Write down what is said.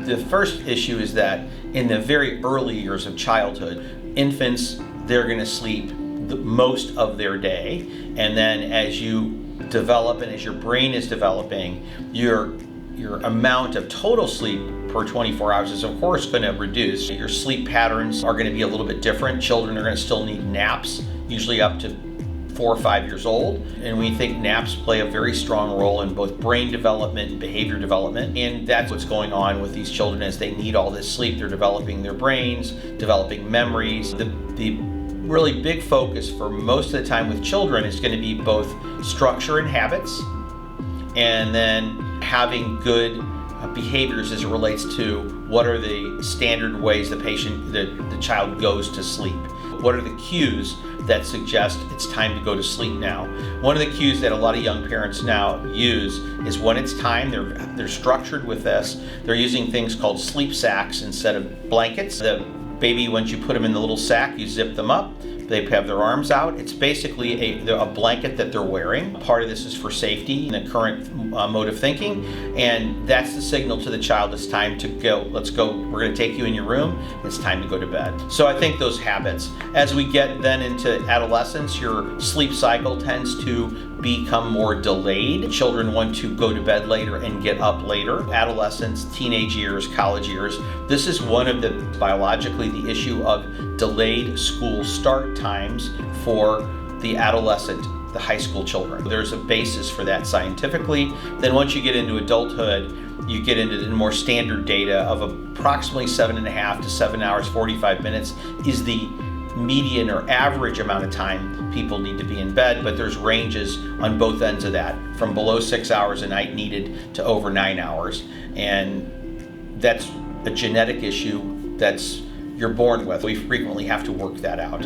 The first issue is that in the very early years of childhood, infants, they're going to sleep most of their day. And then as you develop and as your brain is developing, your amount of total sleep per 24 hours is of course going to reduce. Your sleep patterns are going to be a little bit different. Children are going to still need naps, usually up to 4 or 5 years old, and we think naps play a very strong role in both brain development and behavior development, and that's what's going on with these children as they need all this sleep. They're developing their brains, developing memories. The really big focus for most of the time with children is going to be both structure and habits, and then having good behaviors as it relates to what are the standard ways the child goes to sleep. What are the cues that suggest it's time to go to sleep now? One of the cues that a lot of young parents now use is when it's time. They're structured with this. They're using things called sleep sacks instead of blankets. The baby, once you put them in the little sack, you zip them up. They have their arms out. It's basically a blanket that they're wearing. Part of this is for safety in the current mode of thinking, and that's the signal to the child it's time to go. Let's go. We're going to take you in your room. It's time to go to bed. So I think those habits. As we get then into adolescence, your sleep cycle tends to become more delayed. Children want to go to bed later and get up later. Adolescence, teenage years, college years. This is one of the biologically the issue of delayed school start times for the adolescent, the high school children. There's a basis for that scientifically. Then once you get into adulthood, you get into the more standard data of approximately 7.5 to 7 hours, 45 minutes is the median or average amount of time people need to be in bed, but there's ranges on both ends of that, from below 6 hours a night needed to over 9 hours. And that's a genetic issue that's you're born with. We frequently have to work that out.